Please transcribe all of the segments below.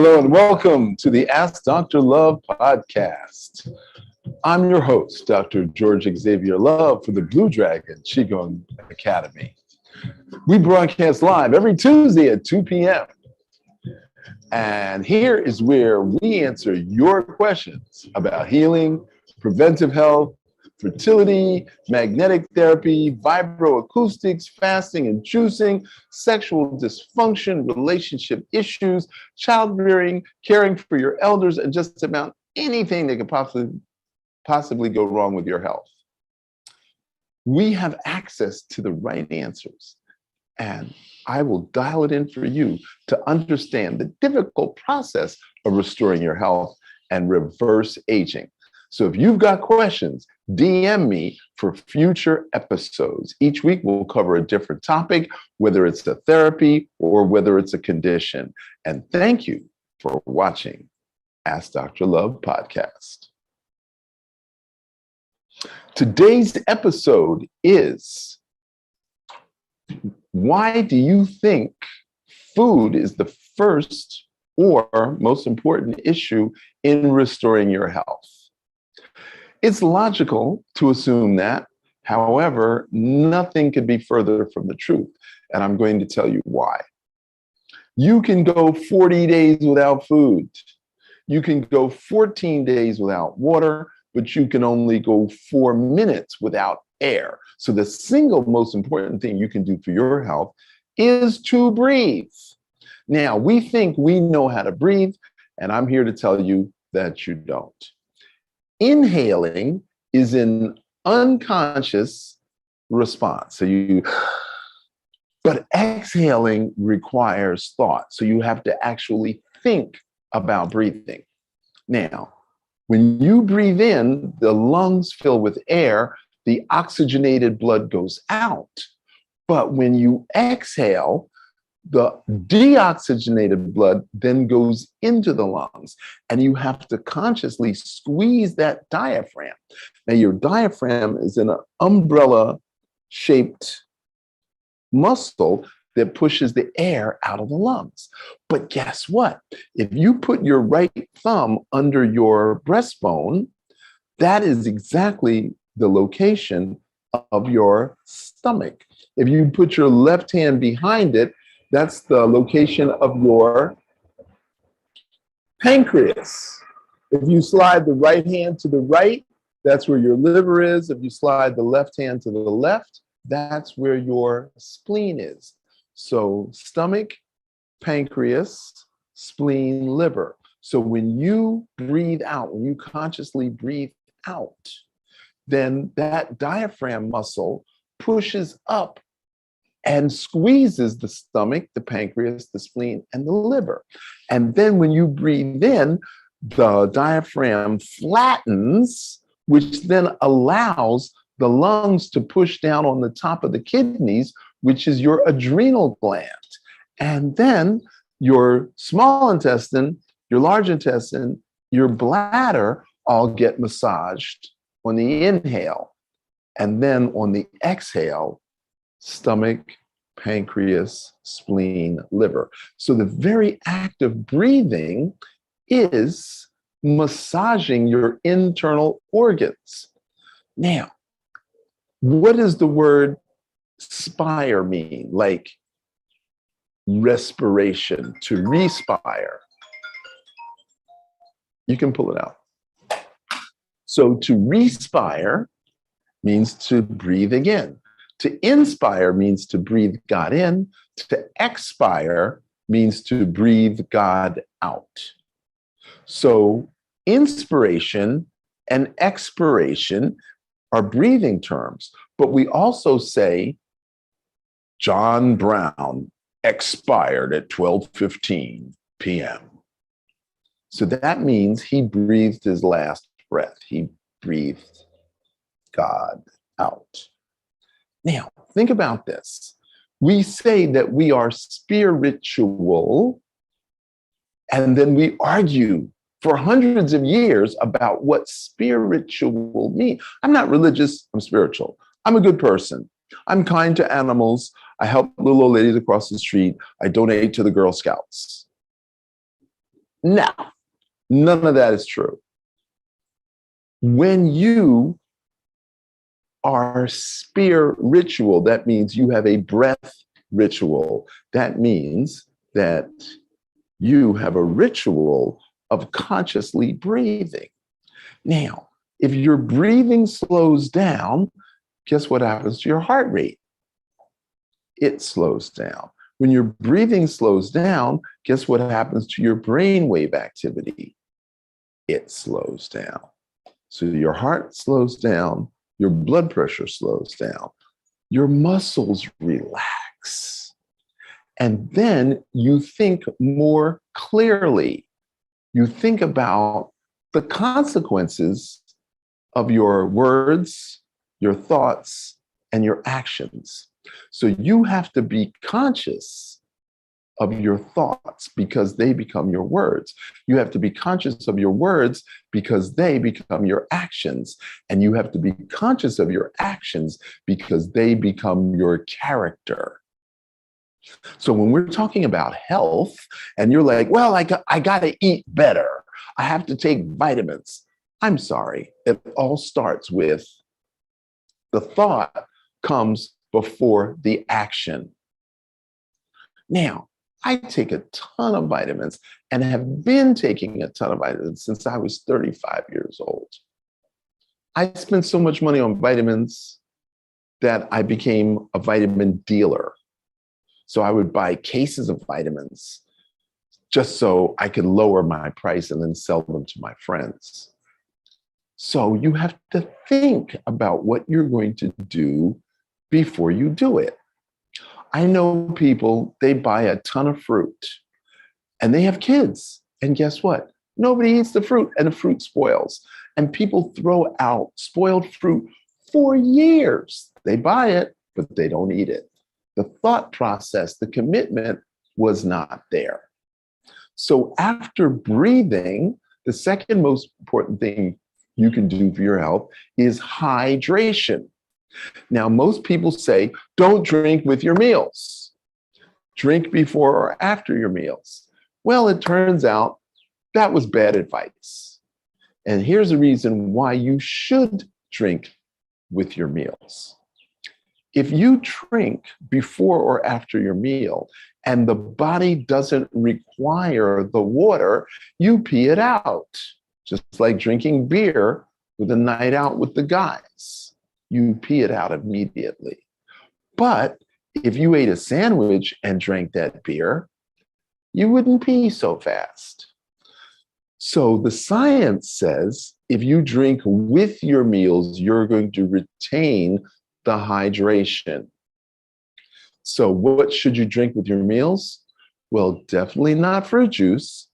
Hello and welcome to the Ask Dr. Love podcast. I'm your host, Dr. George Xavier Love for the Blue Dragon Qigong Academy. We broadcast live every Tuesday at 2 p.m. And here is where we answer your questions about healing, preventive health, fertility, magnetic therapy, vibroacoustics, fasting and juicing, sexual dysfunction, relationship issues, child rearing, caring for your elders, and just about anything that could possibly go wrong with your health. We have access to the right answers, and I will dial it in for you to understand the difficult process of restoring your health and reverse aging. So if you've got questions, DM me for future episodes. Each week we'll cover a different topic, whether it's a therapy or whether it's a condition. And thank you for watching Ask Dr. Love podcast. Today's episode is, why do you think food is the first or most important issue in restoring your health? It's logical to assume that. However, nothing could be further from the truth. And I'm going to tell you why. You can go 40 days without food. You can go 14 days without water, but you can only go 4 minutes without air. So the single most important thing you can do for your health is to breathe. Now, we think we know how to breathe, and I'm here to tell you that you don't. Inhaling is an unconscious response. But exhaling requires thought. So you have to actually think about breathing. Now, when you breathe in, the lungs fill with air, the oxygenated blood goes out. But when you exhale, the deoxygenated blood then goes into the lungs, and you have to consciously squeeze that diaphragm. Now, your diaphragm is an umbrella-shaped muscle that pushes the air out of the lungs. But guess what? If you put your right thumb under your breastbone, that is exactly the location of your stomach. If you put your left hand behind it, that's the location of your pancreas. If you slide the right hand to the right, that's where your liver is. If you slide the left hand to the left, that's where your spleen is. So stomach, pancreas, spleen, liver. So when you breathe out, when you consciously breathe out, then that diaphragm muscle pushes up and squeezes the stomach, the pancreas, the spleen, and the liver. And then when you breathe in, the diaphragm flattens, which then allows the lungs to push down on the top of the kidneys, which is your adrenal gland. And then your small intestine, your large intestine, your bladder all get massaged on the inhale. And then on the exhale, stomach, pancreas, spleen, liver. So the very act of breathing is massaging your internal organs. Now, what does the word spire mean? Like respiration, to respire. You can pull it out. So to respire means to breathe again. To inspire means to breathe God in. To expire means to breathe God out. So inspiration and expiration are breathing terms, but we also say John Brown expired at 12:15 p.m. So that means he breathed his last breath. He breathed God out. Now, think about this. We say that we are spiritual, and then we argue for hundreds of years about what spiritual means. I'm not religious, I'm spiritual. I'm a good person. I'm kind to animals. I help little old ladies across the street. I donate to the Girl Scouts. No, none of that is true. When you are spiritual, that means you have a breath ritual. That means that you have a ritual of consciously breathing. Now, if your breathing slows down, guess what happens to your heart rate? It slows down. When your breathing slows down, guess what happens to your brainwave activity? It slows down. So your heart slows down, your blood pressure slows down, your muscles relax. And then you think more clearly. You think about the consequences of your words, your thoughts, and your actions. So you have to be conscious of your thoughts because they become your words. You have to be conscious of your words because they become your actions. And you have to be conscious of your actions because they become your character. So when we're talking about health and you're like, well, I got to eat better. I have to take vitamins. I'm sorry. It all starts with the thought comes before the action. Now, I take a ton of vitamins and have been taking a ton of vitamins since I was 35 years old. I spent so much money on vitamins that I became a vitamin dealer. So I would buy cases of vitamins just so I could lower my price and then sell them to my friends. So you have to think about what you're going to do before you do it. I know people, they buy a ton of fruit and they have kids. And guess what? Nobody eats the fruit and the fruit spoils. And people throw out spoiled fruit for years. They buy it, but they don't eat it. The thought process, the commitment was not there. So after breathing, the second most important thing you can do for your health is hydration. Now, most people say, don't drink with your meals. Drink before or after your meals. Well, it turns out that was bad advice. And here's the reason why you should drink with your meals. If you drink before or after your meal and the body doesn't require the water, you pee it out. Just like drinking beer with a night out with the guys. You pee it out immediately. But if you ate a sandwich and drank that beer, you wouldn't pee so fast. So the science says if you drink with your meals, you're going to retain the hydration. So what should you drink with your meals? Well, definitely not fruit juice.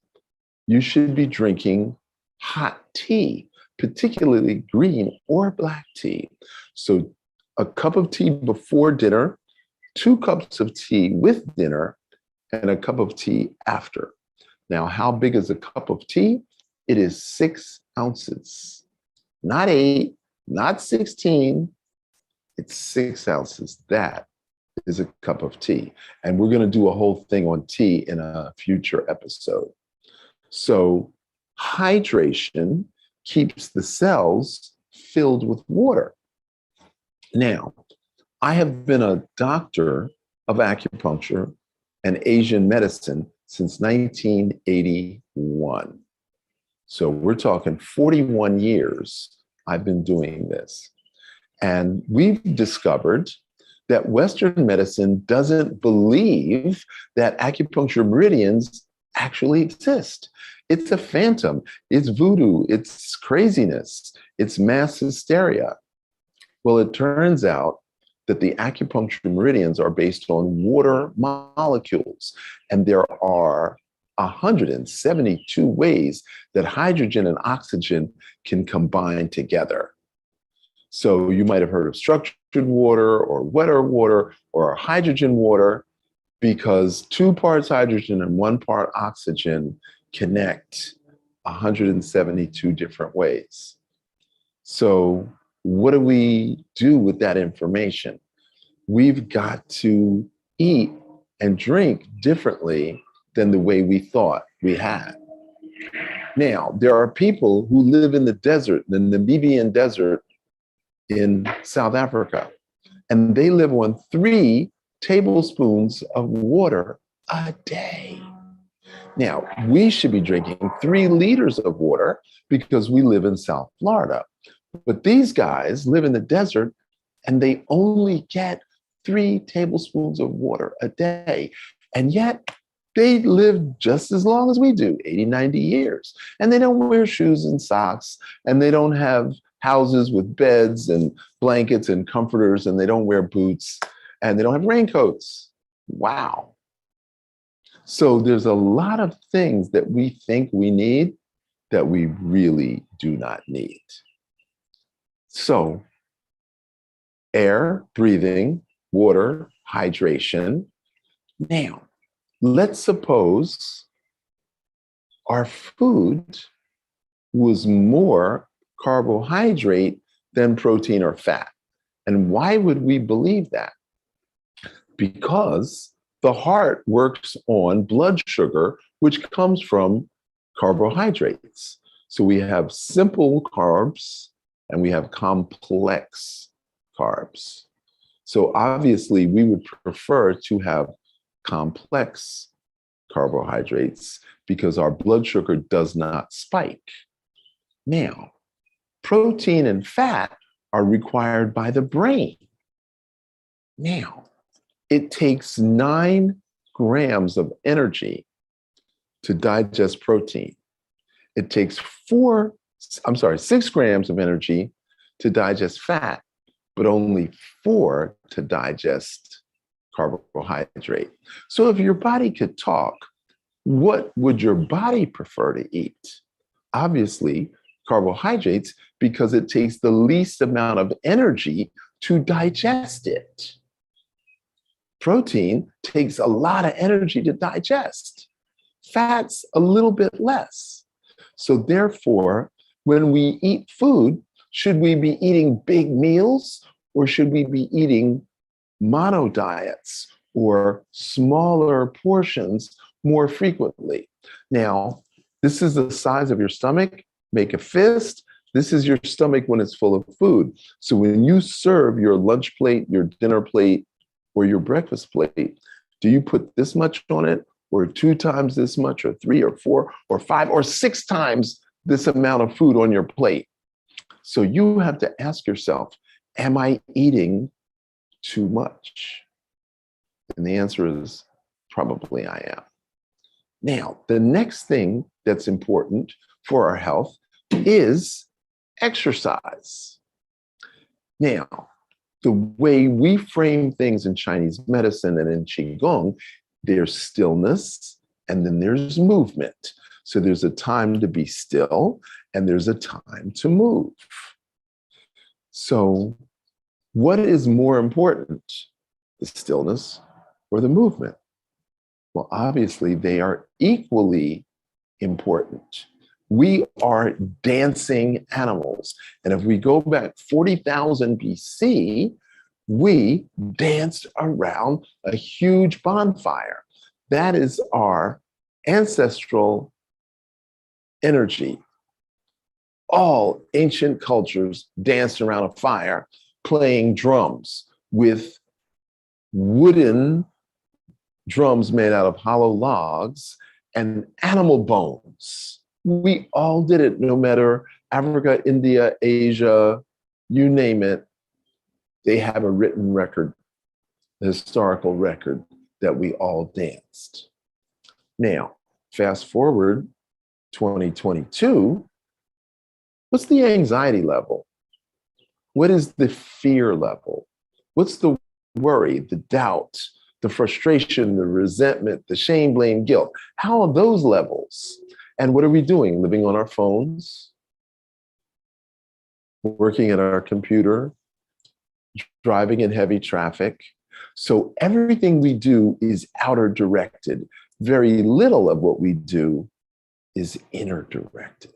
You should be drinking hot tea, particularly green or black tea. So a cup of tea before dinner, 2 cups of tea with dinner, and a cup of tea after. Now, how big is a cup of tea? It is 6 ounces, not 8, not 16. It's 6 ounces. That is a cup of tea. And we're going to do a whole thing on tea in a future episode. So hydration keeps the cells filled with water. Now, I have been a doctor of acupuncture and Asian medicine since 1981. So we're talking 41 years I've been doing this. And we've discovered that Western medicine doesn't believe that acupuncture meridians actually exist. It's a phantom, it's voodoo, it's craziness, it's mass hysteria. Well, it turns out that the acupuncture meridians are based on water molecules, and there are 172 ways that hydrogen and oxygen can combine together. So you might have heard of structured water or wetter water or hydrogen water because 2 parts hydrogen and 1 part oxygen connect 172 different ways. So what do we do with that information? We've got to eat and drink differently than the way we thought we had. Now, there are people who live in the desert, the Namibian desert in South Africa, and they live on 3 tablespoons of water a day. Now, we should be drinking 3 liters of water because we live in South Florida. But these guys live in the desert and they only get 3 tablespoons of water a day. And yet they live just as long as we do, 80, 90 years. And they don't wear shoes and socks, and they don't have houses with beds and blankets and comforters, and they don't wear boots, and they don't have raincoats. Wow. So there's a lot of things that we think we need that we really do not need. So air, breathing, water, hydration. Now, let's suppose our food was more carbohydrate than protein or fat. And why would we believe that? Because the heart works on blood sugar, which comes from carbohydrates. So we have simple carbs and we have complex carbs. So obviously we would prefer to have complex carbohydrates because our blood sugar does not spike. Now, protein and fat are required by the brain. Now, it takes 9 grams of energy to digest protein. It takes 6 grams of energy to digest fat, but only 4 to digest carbohydrate. So if your body could talk, what would your body prefer to eat? Obviously, carbohydrates, because it takes the least amount of energy to digest it. Protein takes a lot of energy to digest. Fat's a little bit less. So therefore, when we eat food, should we be eating big meals or should we be eating mono diets or smaller portions more frequently? Now, this is the size of your stomach. Make a fist. This is your stomach when it's full of food. So when you serve your lunch plate, your dinner plate, or your breakfast plate, do you put this much on it, or 2 times this much, or 3 or 4 or 5 or 6 times this amount of food on your plate? So you have to ask yourself, am I eating too much? And the answer is probably I am. Now, the next thing that's important for our health is exercise. Now, the way we frame things in Chinese medicine and in Qigong, there's stillness and then there's movement. So there's a time to be still and there's a time to move. So what is more important, the stillness or the movement? Well, obviously they are equally important. We are dancing animals. And if we go back 40,000 BC, we danced around a huge bonfire. That is our ancestral energy. All ancient cultures danced around a fire, playing drums with wooden drums made out of hollow logs and animal bones. We all did it, no matter Africa, India, Asia, you name it. They have a written record, a historical record that we all danced. Now, fast forward 2022, what's the anxiety level? What is the fear level? What's the worry, the doubt, the frustration, the resentment, the shame, blame, guilt? How are those levels? And what are we doing? Living on our phones, working at our computer, driving in heavy traffic. So everything we do is outer directed. Very little of what we do is inner directed.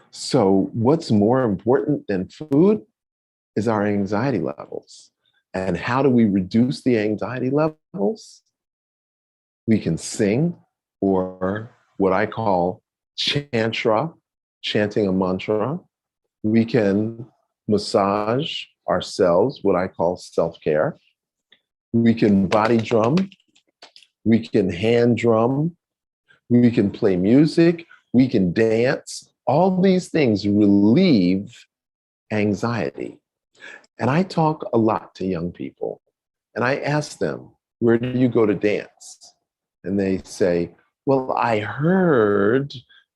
So what's more important than food is our anxiety levels. And how do we reduce the anxiety levels? We can sing, or what I call chantra, chanting a mantra. We can massage ourselves, what I call self-care. We can body drum. We can hand drum. We can play music. We can dance. All these things relieve anxiety. And I talk a lot to young people. And I ask them, where do you go to dance? And they say, well, I heard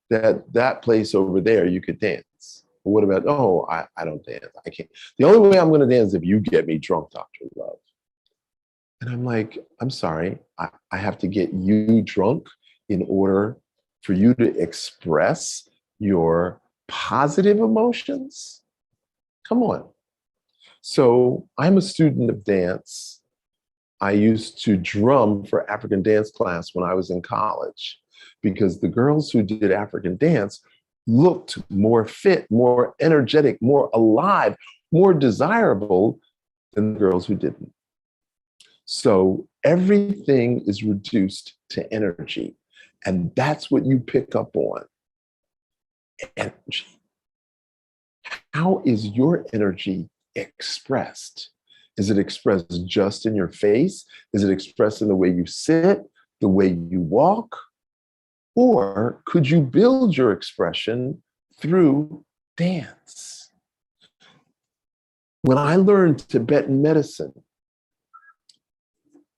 that that place over there you could dance. What about, oh, I don't dance. I can't. The only way I'm going to dance is if you get me drunk, Dr. Love. And I'm like, I'm sorry, I have to get you drunk in order for you to express your positive emotions? Come on. So I'm a student of dance. I used to drum for African dance class when I was in college because the girls who did African dance looked more fit, more energetic, more alive, more desirable than the girls who didn't. So everything is reduced to energy. And that's what you pick up on. Energy. How is your energy expressed? Is it expressed just in your face? Is it expressed in the way you sit, the way you walk? Or could you build your expression through dance? When I learned Tibetan medicine,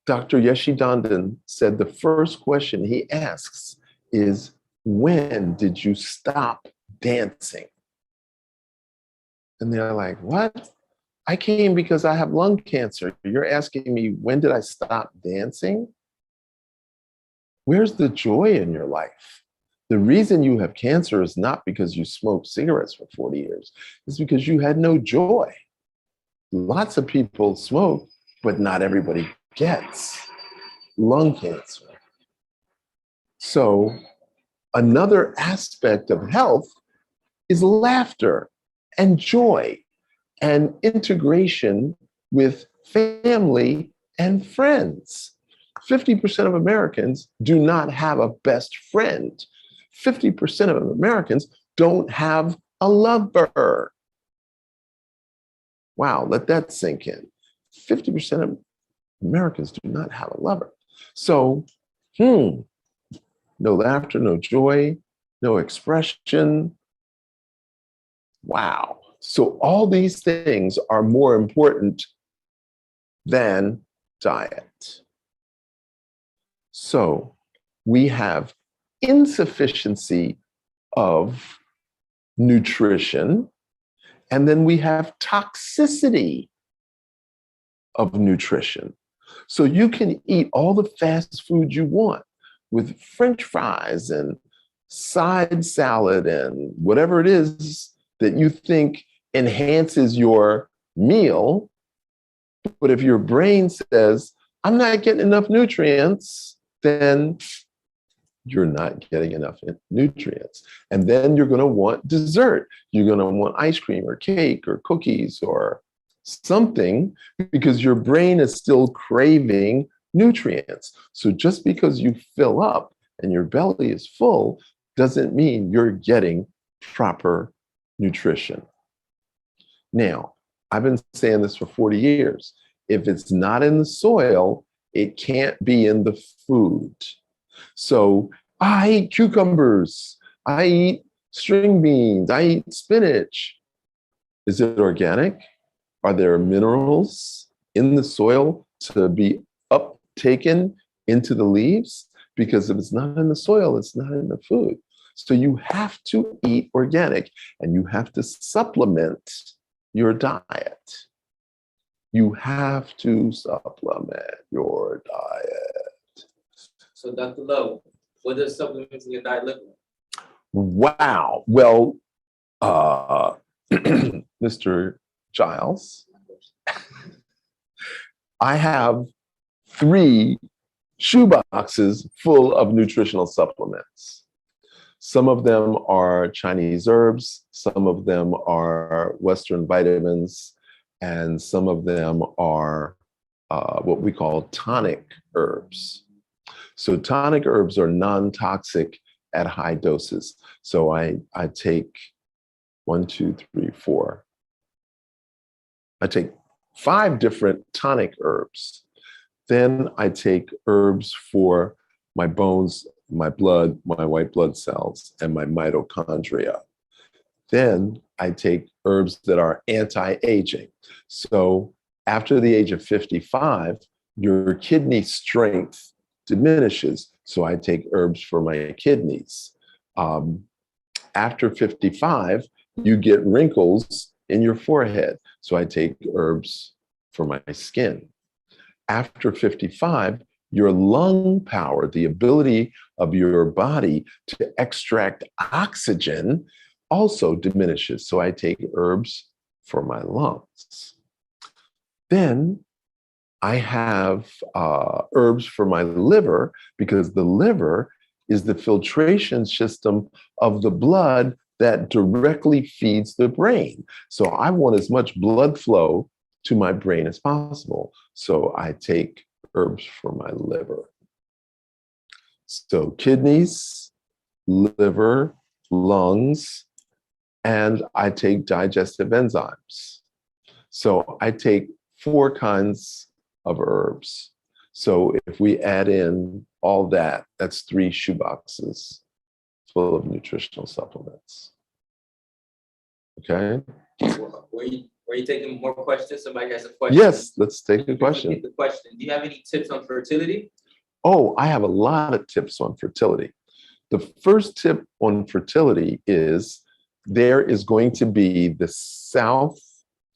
Dr. Yeshidandan said the first question he asks is, when did you stop dancing? And they're like, what? I came because I have lung cancer. You're asking me, when did I stop dancing? Where's the joy in your life? The reason you have cancer is not because you smoked cigarettes for 40 years. It's because you had no joy. Lots of people smoke, but not everybody gets lung cancer. So another aspect of health is laughter and joy and integration with family and friends. 50% of Americans do not have a best friend. 50% of Americans don't have a lover. Wow, let that sink in. 50% of Americans do not have a lover. So, no laughter, no joy, no expression. Wow. So all these things are more important than diet. So we have insufficiency of nutrition, and then we have toxicity of nutrition. So you can eat all the fast food you want with French fries and side salad and whatever it is that you think enhances your meal. But if your brain says, I'm not getting enough nutrients, then you're not getting enough nutrients. And then you're going to want dessert. You're going to want ice cream or cake or cookies or something because your brain is still craving nutrients. So just because you fill up and your belly is full doesn't mean you're getting proper nutrition. Now, I've been saying this for 40 years. If it's not in the soil, it can't be in the food. So I eat cucumbers, I eat string beans, I eat spinach. Is it organic? Are there minerals in the soil to be uptaken into the leaves? Because if it's not in the soil, it's not in the food. So you have to eat organic and you have to supplement your diet. You have to supplement your diet. So Dr. Love, what does supplementing your diet look like? Wow. Well, Mr. Giles, I have 3 shoeboxes full of nutritional supplements. Some of them are Chinese herbs, some of them are Western vitamins, and some of them are what we call tonic herbs. So tonic herbs are non-toxic at high doses. So I take 1, 2, 3, 4. I take 5 different tonic herbs. Then I take herbs for my bones, my blood, my white blood cells, and my mitochondria. Then I take herbs that are anti-aging. So after the age of 55, your kidney strength diminishes. So I take herbs for my kidneys. After 55, you get wrinkles in your forehead. So I take herbs for my skin. After 55, your lung power, the ability of your body to extract oxygen, also diminishes. So I take herbs for my lungs. Then I have herbs for my liver, because the liver is the filtration system of the blood that directly feeds the brain. So I want as much blood flow to my brain as possible. So I take herbs for my liver. So kidneys, liver, lungs, and I take digestive enzymes. So I take 4 kinds of herbs. So if we add in all that, that's 3 shoeboxes full of nutritional supplements. Okay? Were you taking more questions? Somebody has a question. Yes, let's take a question. The question. Do you have any tips on fertility? Oh, I have a lot of tips on fertility. The first tip on fertility is there is going to be the South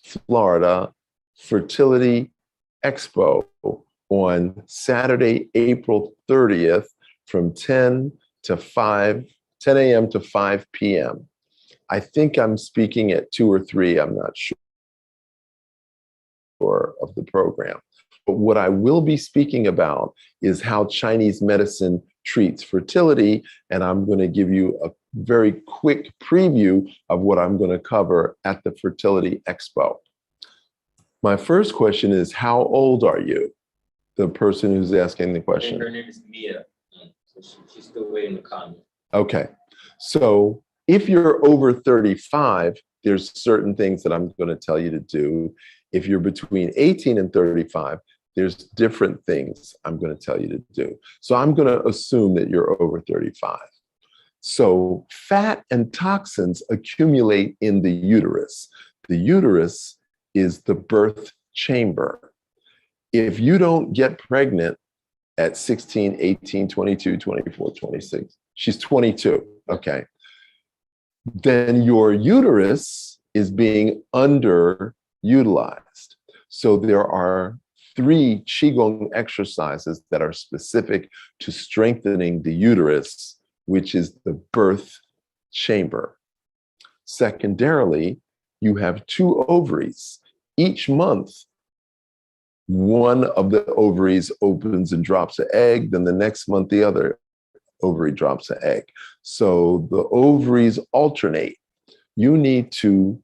Florida Fertility Expo on Saturday, April 30th from 10 a.m. to 5 p.m. I think I'm speaking at 2 or 3, I'm not sure of the program. But what I will be speaking about is how Chinese medicine treats fertility, and I'm going to give you a very quick preview of what I'm going to cover at the Fertility Expo. My first question is, how old are you? The person who's asking the question. Her name is Mia. So she's still waiting to comment. Okay. So if you're over 35, there's certain things that I'm going to tell you to do. If you're between 18 and 35, there's different things I'm going to tell you to do. So I'm going to assume that you're over 35. So fat and toxins accumulate in the uterus. The uterus is the birth chamber. If you don't get pregnant at 16, 18, 22, 24, 26, she's 22, okay, then your uterus is being underutilized. So there are 3 Qigong exercises that are specific to strengthening the uterus, which is the birth chamber. Secondarily, you have 2 ovaries. Each month, one of the ovaries opens and drops an egg, then the next month, the other ovary drops an egg. So the ovaries alternate. You need to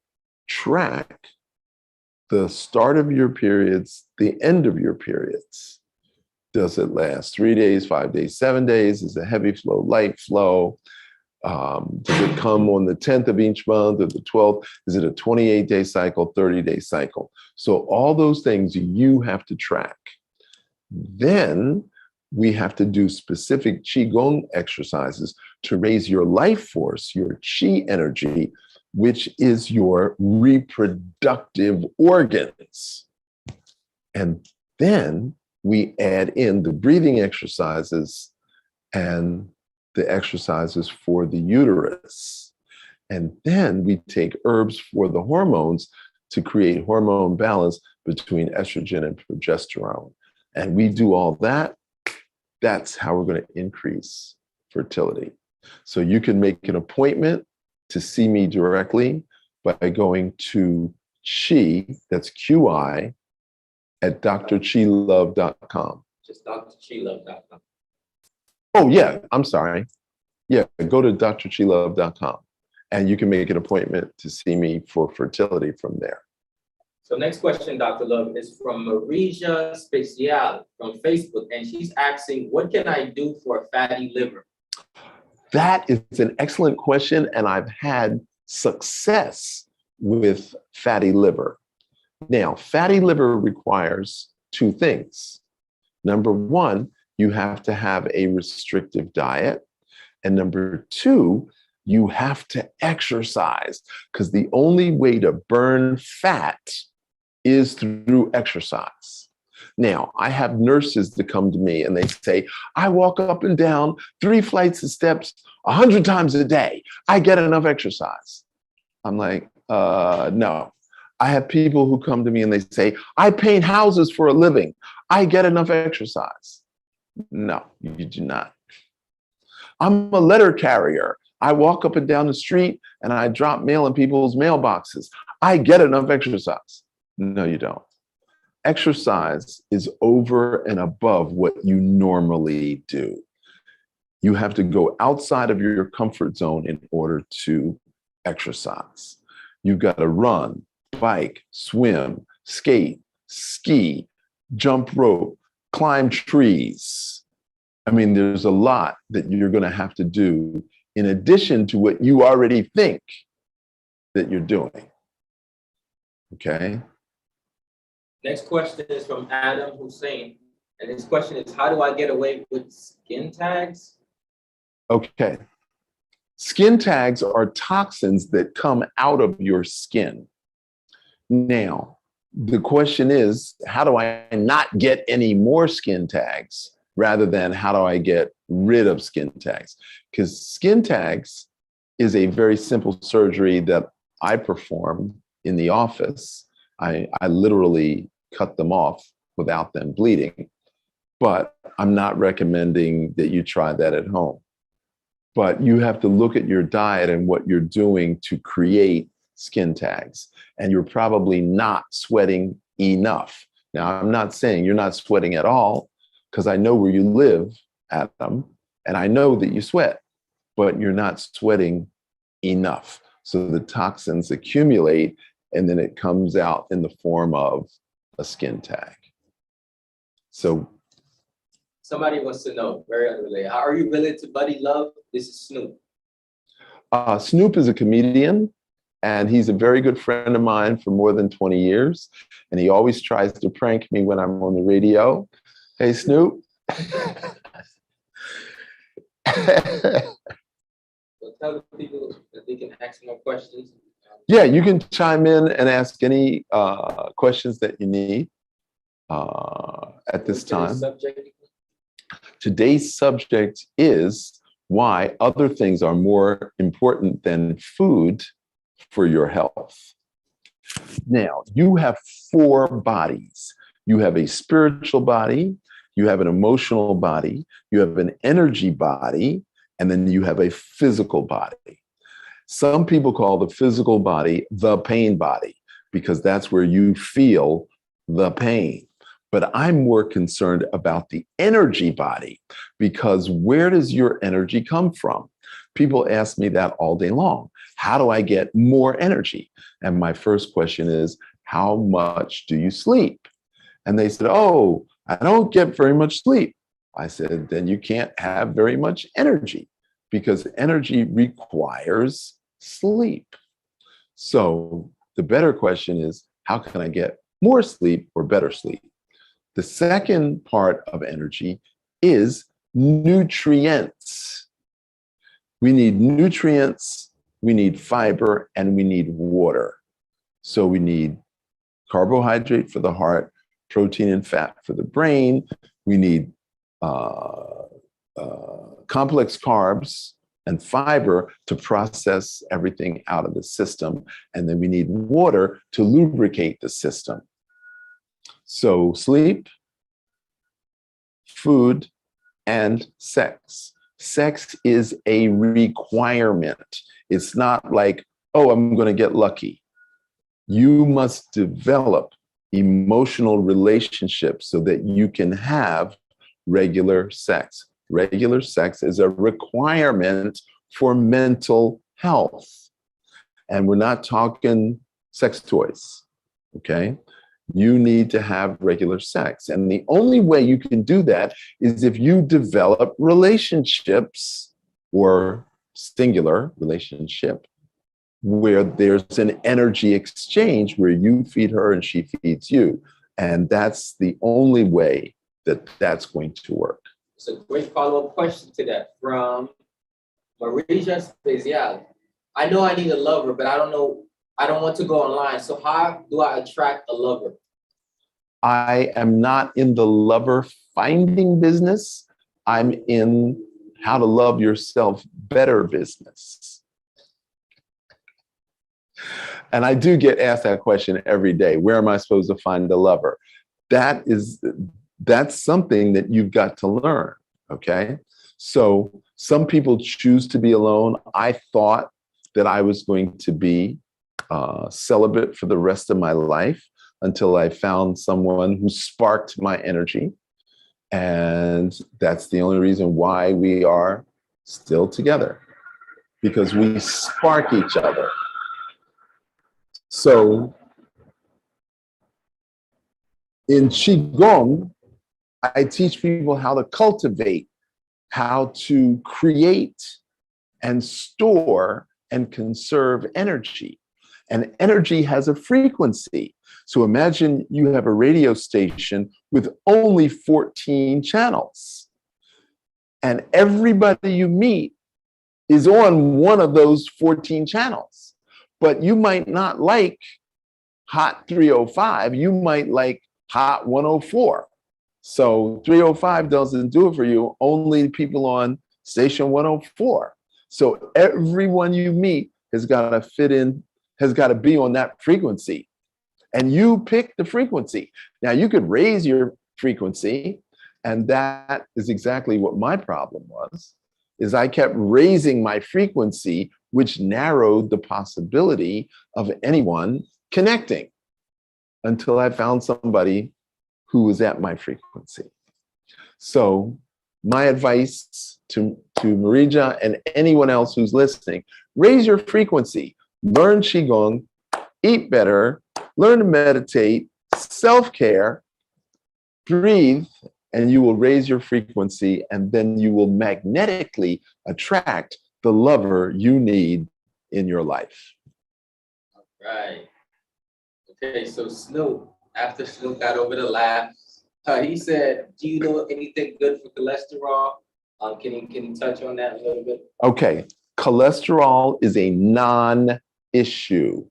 track the start of your periods, the end of your periods. Does it last 3 days, 5 days, 7 days? Is it heavy flow, light flow? Does it come on the 10th of each month or the 12th? Is it a 28-day cycle, 30-day cycle? So all those things you have to track. Then we have to do specific Qigong exercises to raise your life force, your Qi energy, which is your reproductive organs. And then we add in the breathing exercises and the exercises for the uterus. And then we take herbs for the hormones to create hormone balance between estrogen and progesterone. And we do all that. That's how we're going to increase fertility. So you can make an appointment to see me directly by going to Qi, that's QI, at drqlove.com. Just drqlove.com. Oh, yeah, I'm sorry. Yeah, go to drqlove.com and you can make an appointment to see me for fertility from there. So next question, Dr. Love, is from Marija Special from Facebook, and she's asking, what can I do for a fatty liver? That is an excellent question, and I've had success with fatty liver. Now, fatty liver requires two things. Number one, you have to have a restrictive diet. And number two, you have to exercise, because the only way to burn fat is through exercise. Now, I have nurses that come to me and they say, I walk up and down 3 flights of steps 100 times a day. I get enough exercise. I'm like, no. I have people who come to me and they say, I paint houses for a living. I get enough exercise. No, you do not. I'm a letter carrier. I walk up and down the street and I drop mail in people's mailboxes. I get enough exercise. No, you don't. Exercise is over and above what you normally do. You have to go outside of your comfort zone in order to exercise. You've got to run, bike, swim, skate, ski, jump rope, climb trees. I mean, there's a lot that you're going to have to do in addition to what you already think that you're doing. Okay? Next question is from Adam Hussein. And his question is, how do I get away with skin tags? Okay. Skin tags are toxins that come out of your skin. Now, the question is, how do I not get any more skin tags rather than how do I get rid of skin tags? Because skin tags is a very simple surgery that I perform in the office. I literally cut them off without them bleeding, but I'm not recommending that you try that at home. But you have to look at your diet and what you're doing to create skin tags. And you're probably not sweating enough. Now, I'm not saying you're not sweating at all, because I know where you live, Adam, and I know that you sweat, but you're not sweating enough. So the toxins accumulate, and then it comes out in the form of a skin tag. So somebody wants to know, very unrelated, are you related to Buddy Love? This is Snoop. Snoop is a comedian, and he's a very good friend of mine for more than 20 years. And he always tries to prank me when I'm on the radio. Hey, Snoop. So tell the people that they can ask more questions. Yeah, you can chime in and ask any questions that you need at this time. Today's subject is why other things are more important than food for your health. Now, you have 4 bodies. You have a spiritual body, you have an emotional body, you have an energy body, and then you have a physical body. Some people call the physical body the pain body because that's where you feel the pain. But I'm more concerned about the energy body, because where does your energy come from? People ask me that all day long. How do I get more energy? And my first question is, how much do you sleep? And they said, oh, I don't get very much sleep. I said, then you can't have very much energy, because energy requires sleep. So the better question is, how can I get more sleep or better sleep? The second part of energy is nutrients. We need nutrients, we need fiber, and we need water. So we need carbohydrate for the heart, protein and fat for the brain. We need complex carbs and fiber to process everything out of the system. And then we need water to lubricate the system. So sleep, food, and sex. Sex is a requirement. It's not like, oh, I'm going to get lucky. You must develop emotional relationships so that you can have regular sex. Regular sex is a requirement for mental health. And we're not talking sex toys, okay? You need to have regular sex. And the only way you can do that is if you develop relationships or singular relationship where there's an energy exchange where you feed her and she feeds you. And that's the only way that that's going to work. It's a great follow-up question to that from Marija Special. I know I need a lover, but I don't want to go online. So how do I attract a lover? I am not in the lover finding business. I'm in how to love yourself better business. And I do get asked that question every day. Where am I supposed to find a lover? That's something that you've got to learn, okay? So some people choose to be alone. I thought that I was going to be celibate for the rest of my life until I found someone who sparked my energy. And that's the only reason why we are still together, because we spark each other. So in Qigong, I teach people how to cultivate, how to create and store and conserve energy. And energy has a frequency. So imagine you have a radio station with only 14 channels. And everybody you meet is on one of those 14 channels. But you might not like Hot 305, you might like Hot 104. So 305 doesn't do it for you, only people on station 104. So everyone you meet has got to fit in, has got to be on that frequency. And you pick the frequency. Now you could raise your frequency, and that is exactly what my problem was, is I kept raising my frequency, which narrowed the possibility of anyone connecting until I found somebody who was at my frequency. So my advice to Marija and anyone else who's listening, raise your frequency, learn Qigong, eat better, learn to meditate, self-care, breathe, and you will raise your frequency, and then you will magnetically attract the lover you need in your life. All right. Okay, so Snoop, after Snoop got over the laugh, he said, do you know anything good for cholesterol? Can you touch on that a little bit? Okay, cholesterol is a non-issue.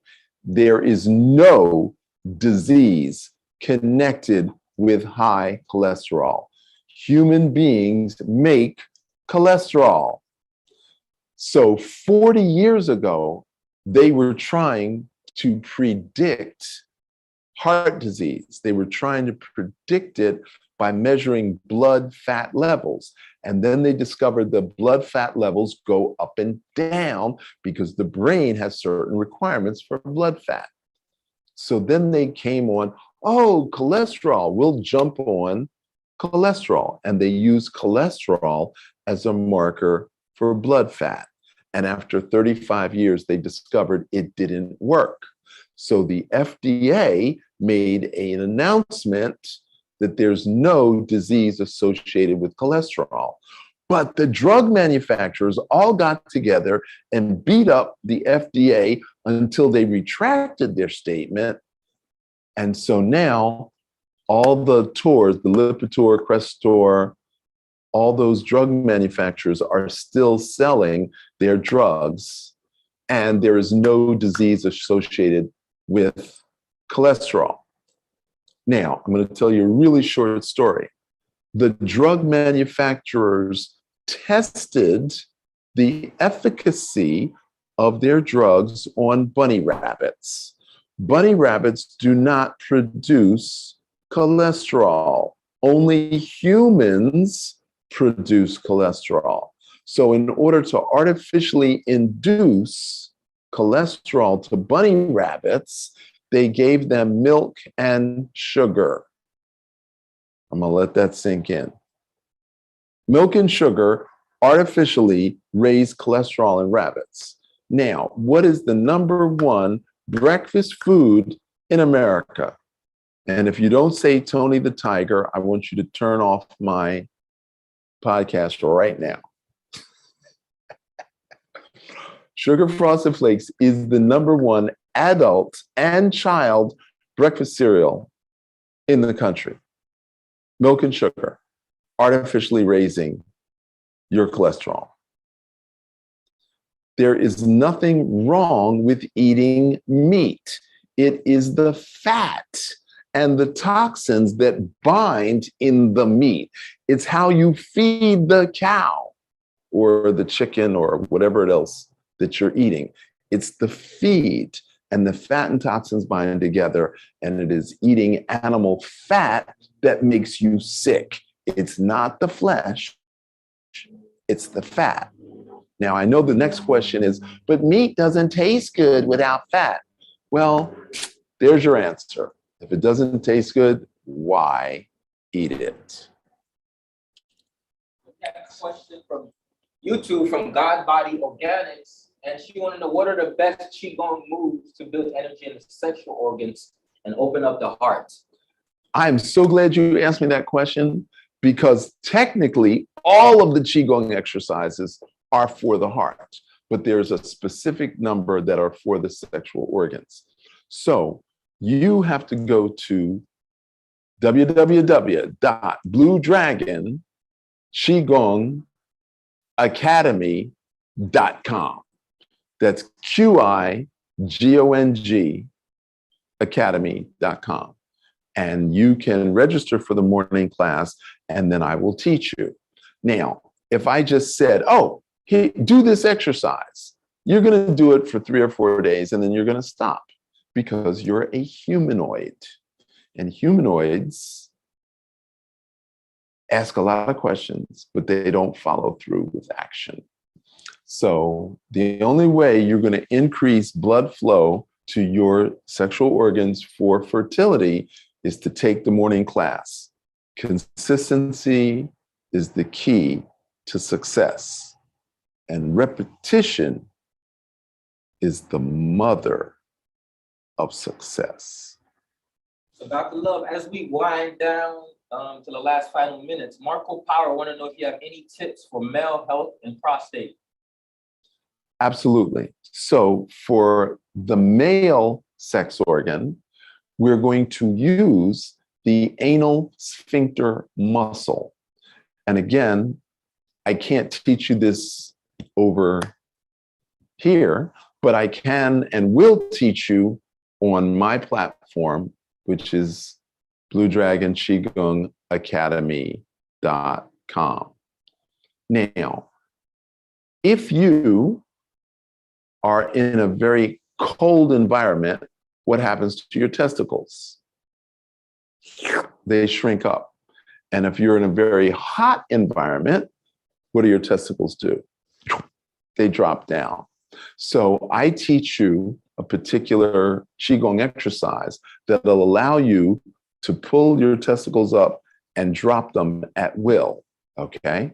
There is no disease connected with high cholesterol. Human beings make cholesterol. So 40 years ago, they were trying to predict heart disease. They were trying to predict it by measuring blood fat levels. And then they discovered the blood fat levels go up and down because the brain has certain requirements for blood fat. So then they came on, oh, cholesterol, we'll jump on cholesterol. And they use cholesterol as a marker for blood fat. And after 35 years, they discovered it didn't work. So the FDA made an announcement that there's no disease associated with cholesterol. But the drug manufacturers all got together and beat up the FDA until they retracted their statement. And so now all the Tors, the Lipitor, Crestor, all those drug manufacturers are still selling their drugs, and there is no disease associated with cholesterol. Now, I'm going to tell you a really short story. The drug manufacturers tested the efficacy of their drugs on bunny rabbits. Bunny rabbits do not produce cholesterol. Only humans produce cholesterol. So in order to artificially induce cholesterol to bunny rabbits, they gave them milk and sugar. I'm going to let that sink in. Milk and sugar artificially raise cholesterol in rabbits. Now, what is the number one breakfast food in America? And if you don't say Tony the Tiger, I want you to turn off my podcast right now. Sugar Frosted Flakes is the #1 adult and child breakfast cereal in the country. Milk and sugar, artificially raising your cholesterol. There is nothing wrong with eating meat. It is the fat and the toxins that bind in the meat. It's how you feed the cow or the chicken or whatever else that you're eating. It's the feed, and the fat and toxins bind together, and it is eating animal fat that makes you sick. It's not the flesh, it's the fat. Now, I know the next question is, but meat doesn't taste good without fat. Well, there's your answer. If it doesn't taste good, why eat it? We got a question from YouTube from God Body Organics, and she wanted to know what are the best Qigong moves to build energy in the sexual organs and open up the heart. I'm so glad you asked me that question, because technically all of the Qigong exercises are for the heart, but there's a specific number that are for the sexual organs. So you have to go to www.bluedragonqigongacademy.com. That's QIGONG academy.com. And you can register for the morning class, and then I will teach you. Now, if I just said, oh, hey, do this exercise, you're going to do it for 3 or 4 days, and then you're going to stop, because you're a humanoid. And humanoids ask a lot of questions, but they don't follow through with action. So the only way you're going to increase blood flow to your sexual organs for fertility is to take the morning class. Consistency is the key to success, and repetition is the mother of success. So Dr. Love, as we wind down to the last final minutes, Marco Power want to know if you have any tips for male health and prostate. Absolutely. So for the male sex organ, we're going to use the anal sphincter muscle. And again, I can't teach you this over here, but I can and will teach you on my platform, which is bluedragonqigongacademy.com. Now, if you are in a very cold environment, what happens to your testicles? They shrink up. And if you're in a very hot environment, what do your testicles do? They drop down. So I teach you a particular Qigong exercise that'll allow you to pull your testicles up and drop them at will, okay?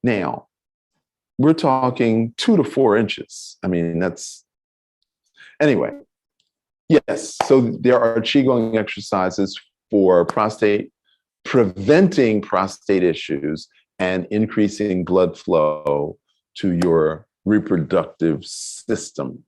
Now, we're talking 2 to 4 inches. I mean, that's, anyway. Yes, so there are Qigong exercises for prostate, preventing prostate issues and increasing blood flow to your reproductive system.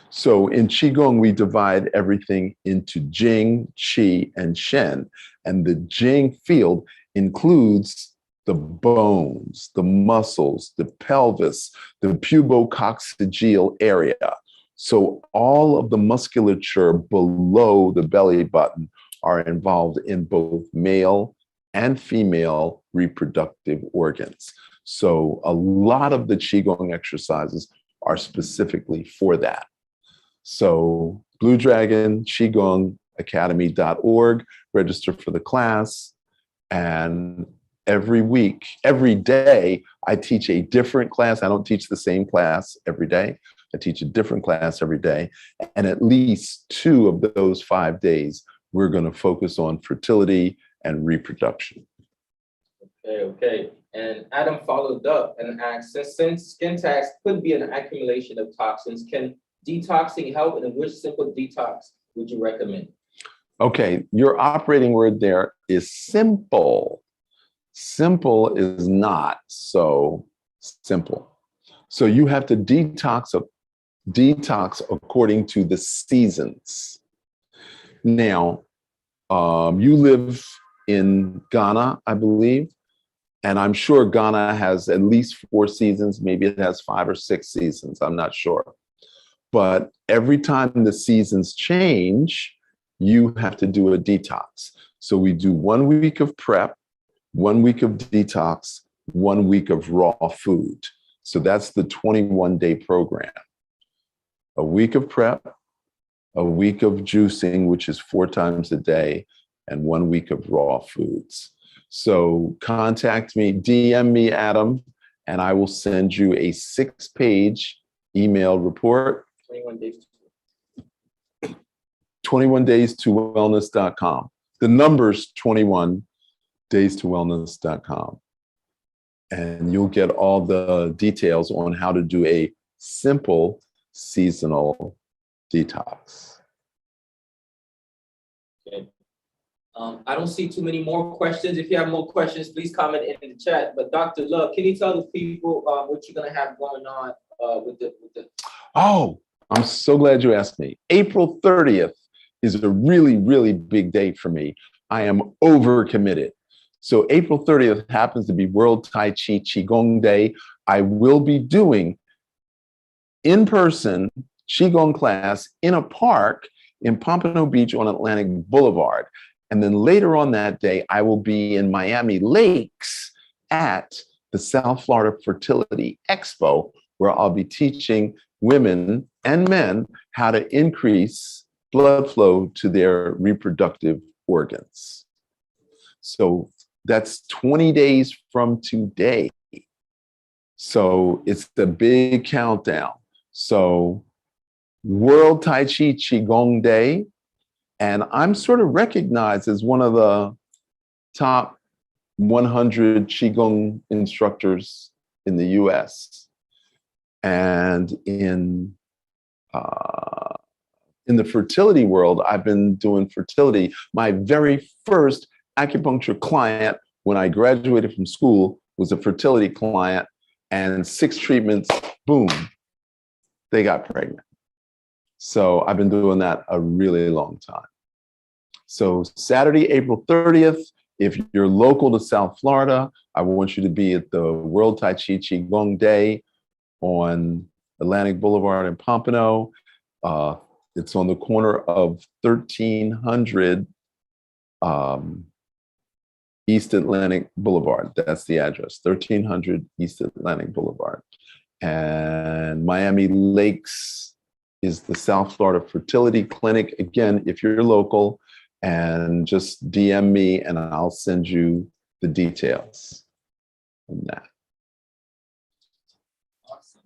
So in Qigong, we divide everything into Jing, Qi, and Shen. And the Jing field includes the bones, the muscles, the pelvis, the pubococcygeal area. So all of the musculature below the belly button are involved in both male and female reproductive organs. So a lot of the Qigong exercises are specifically for that. So Blue Dragon, Qigong Academy.org, register for the class. And every week, every day, I teach a different class. I don't teach the same class every day. I teach a different class every day. And at least 2 of those 5 days, we're going to focus on fertility and reproduction. Okay. And Adam followed up and asked, since skin tax could be an accumulation of toxins, can detoxing help, and which simple detox would you recommend? Okay, your operating word there is simple. Simple is not so simple. So you have to detox detox according to the seasons. Now, you live in Ghana, I believe, and I'm sure Ghana has at least 4 seasons. Maybe it has 5 or 6 seasons. I'm not sure. But every time the seasons change, you have to do a detox. So we do 1 week of prep, 1 week of detox, 1 week of raw food. So that's the 21-day program. A week of prep, a week of juicing, which is 4 times a day, and 1 week of raw foods. So contact me, DM me, Adam, and I will send you a 6-page email report. 21 days. 21 days to wellness.com. The number's 21 days to wellness.com. And you'll get all the details on how to do a simple seasonal detox. Okay. I don't see too many more questions. If you have more questions, please comment in the chat. But Dr. Love, can you tell the people what you're gonna have going on with the? Oh, I'm so glad you asked me. April 30th is a really, really big date for me. I am overcommitted. So April 30th happens to be World Tai Chi Qigong Day. I will be doing in-person Qigong class in a park in Pompano Beach on Atlantic Boulevard. And then later on that day, I will be in Miami Lakes at the South Florida Fertility Expo, where I'll be teaching women and men how to increase blood flow to their reproductive organs. So that's 20 days from today. So it's the big countdown. So World Tai Chi Qigong Day. And I'm sort of recognized as one of the top 100 Qigong instructors in the US. And in the fertility world, I've been doing fertility. My very first acupuncture client when I graduated from school was a fertility client, and 6 treatments, boom, they got pregnant. So I've been doing that a really long time. So Saturday, April 30th, if you're local to South Florida, I want you to be at the World Tai Chi Qigong Day on Atlantic Boulevard in Pompano. It's on the corner of 1300 East Atlantic Boulevard. That's the address, 1300 East Atlantic Boulevard. And Miami Lakes is the South Florida Fertility Clinic. Again, if you're local, and just DM me and I'll send you the details on that. Awesome.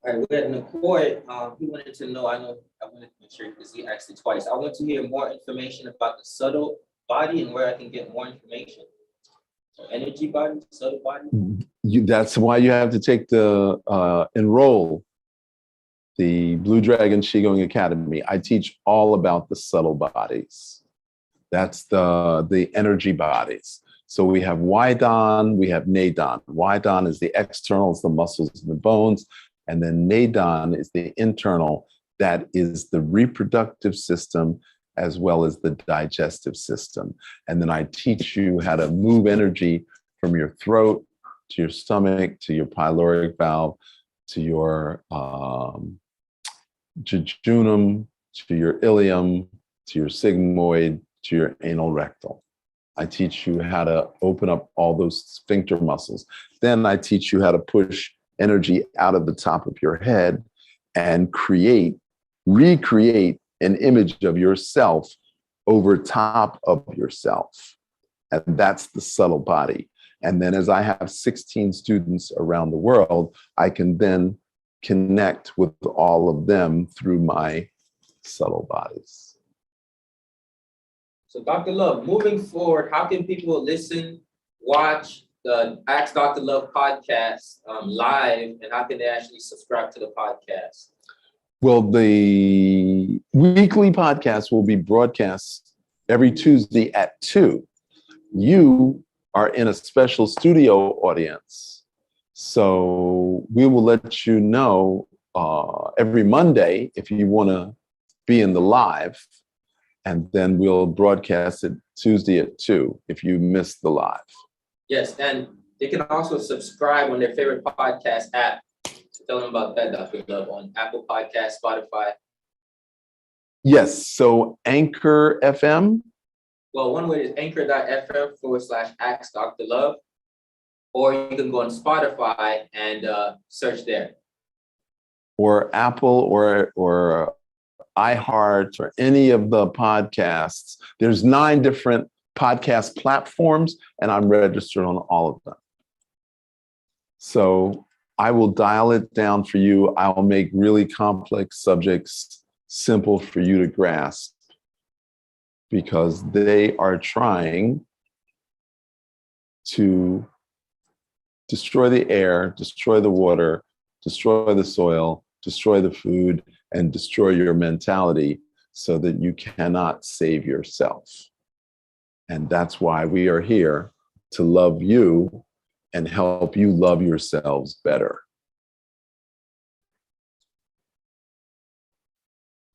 All right, we had McCoy. He wanted to know, I wanted to make sure because he asked it twice. I want to hear more information about the subtle body and where I can get more information. So energy body, subtle body. That's why you have to take the enroll the Blue Dragon Qigong Academy. I teach all about the subtle bodies. That's the energy bodies. So we have Waidan, we have Neidan. Waidan is the external, it's the muscles and the bones. And then Neidan is the internal, that is the reproductive system as well as the digestive system. And then I teach you how to move energy from your throat to your stomach, to your pyloric valve, to your jejunum, to your ilium, to your sigmoid, to your anal rectal. I teach you how to open up all those sphincter muscles. Then I teach you how to push energy out of the top of your head and recreate an image of yourself over top of yourself. And that's the subtle body. And then as I have 16 students around the world, I can then connect with all of them through my subtle bodies. So Dr. Love, moving forward, how can people listen, watch the Ask Dr. Love podcast live, and how can they actually subscribe to the podcast? Well, the weekly podcast will be broadcast every Tuesday at 2. You are in a special studio audience So we will let you know every Monday if you want to be in the live, and then we'll broadcast it Tuesday at 2 if you missed the live. Yes, and they can also subscribe on their favorite podcast app. Tell them about that, Dr. Love, on Apple Podcasts, Spotify. Yes, so Anchor FM. Well, one way is anchor.fm/Ask Dr. Love, or you can go on Spotify and search there. Or Apple or iHeart or any of the podcasts. There's 9 different podcast platforms, and I'm registered on all of them. So I will dial it down for you. I'll make really complex subjects simple for you to grasp, because they are trying to destroy the air, destroy the water, destroy the soil, destroy the food, and destroy your mentality so that you cannot save yourself. And that's why we are here, to love you and help you love yourselves better.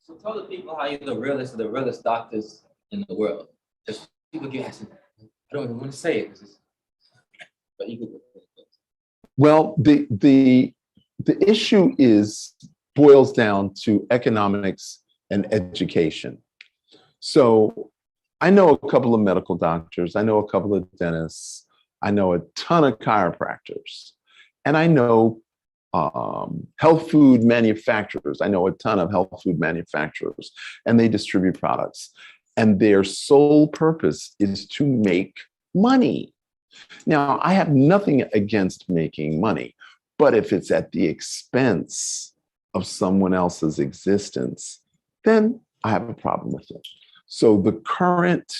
So tell the people how you're the realest of the realest doctors in the world. Just people get asking, I don't even want to say it, but you can. Well, the issue boils down to economics and education. So I know a couple of medical doctors, I know a couple of dentists, I know a ton of chiropractors, and I know health food manufacturers. I know a ton of health food manufacturers, and they distribute products. And their sole purpose is to make money. Now, I have nothing against making money, but if it's at the expense of someone else's existence, then I have a problem with it. So the current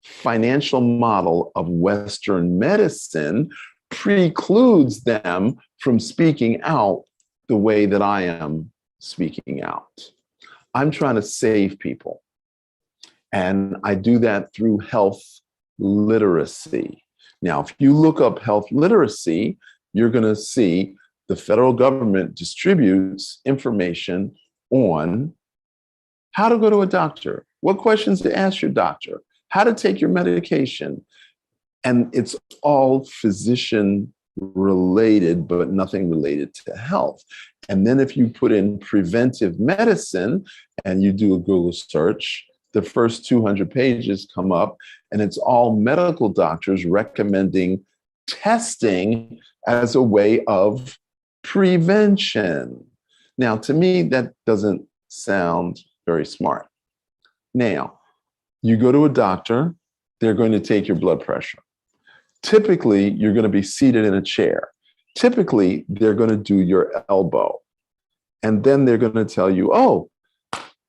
financial model of Western medicine precludes them from speaking out the way that I am speaking out. I'm trying to save people. And I do that through health literacy. Now, if you look up health literacy, you're going to see the federal government distributes information on how to go to a doctor, what questions to ask your doctor, how to take your medication. And it's all physician related, but nothing related to health. And then if you put in preventive medicine and you do a Google search, the first 200 pages come up, and it's all medical doctors recommending testing as a way of prevention. Now, to me, that doesn't sound very smart. Now, you go to a doctor, they're going to take your blood pressure. Typically, you're going to be seated in a chair. Typically, they're going to do your elbow. And then they're going to tell you, oh,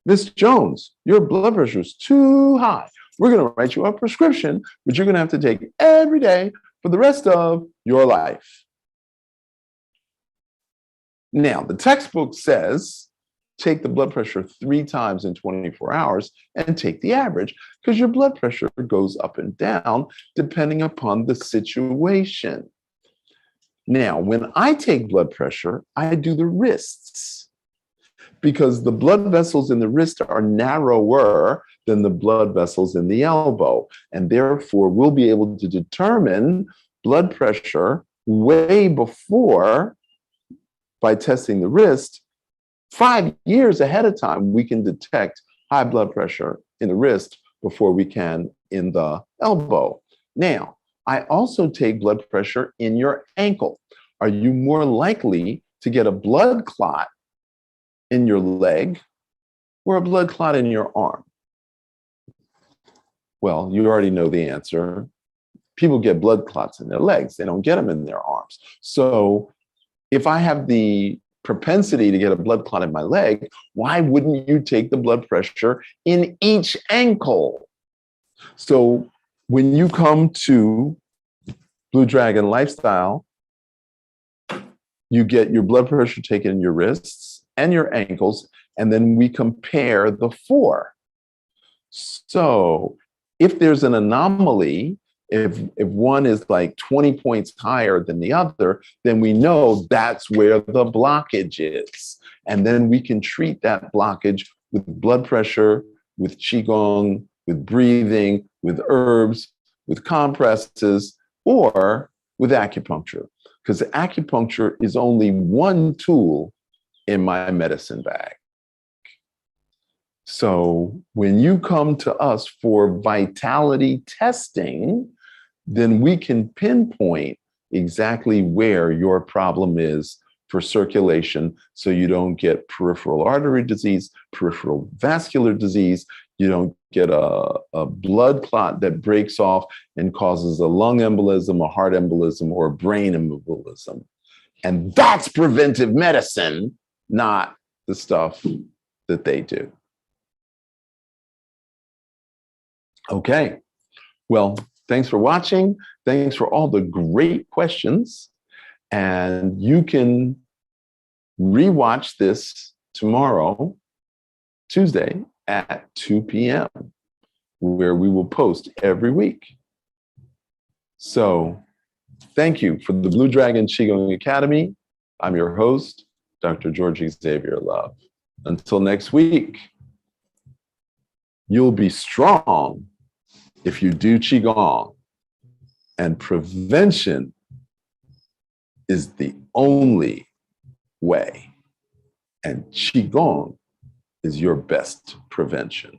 Miss Jones, your blood pressure is too high. We're going to write you a prescription, which you're going to have to take every day for the rest of your life. Now, the textbook says, take the blood pressure 3 times in 24 hours and take the average, because your blood pressure goes up and down depending upon the situation. Now, when I take blood pressure, I do the wrists, because the blood vessels in the wrist are narrower than the blood vessels in the elbow. And therefore, we'll be able to determine blood pressure way before, by testing the wrist, 5 years ahead of time, we can detect high blood pressure in the wrist before we can in the elbow. Now, I also take blood pressure in your ankle. Are you more likely to get a blood clot in your leg or a blood clot in your arm? Well, you already know the answer. People get blood clots in their legs. They don't get them in their arms. So if I have the propensity to get a blood clot in my leg, why wouldn't you take the blood pressure in each ankle? So when you come to Blue Dragon Lifestyle, you get your blood pressure taken in your wrists and your ankles, and then we compare the 4. So if there's an anomaly, If one is like 20 points higher than the other, then we know that's where the blockage is. And then we can treat that blockage with blood pressure, with Qigong, with breathing, with herbs, with compresses, or with acupuncture. Because acupuncture is only one tool in my medicine bag. So when you come to us for vitality testing, then we can pinpoint exactly where your problem is for circulation, so you don't get peripheral artery disease, peripheral vascular disease, you don't get a blood clot that breaks off and causes a lung embolism, a heart embolism, or a brain embolism. And that's preventive medicine, not the stuff that they do. Okay, well, thanks for watching. Thanks for all the great questions. And you can rewatch this tomorrow, Tuesday at 2 p.m., where we will post every week. So thank you for the Blue Dragon Qigong Academy. I'm your host, Dr. George Xavier Love. Until next week, you'll be strong if you do Qigong, and prevention is the only way, and Qigong is your best prevention.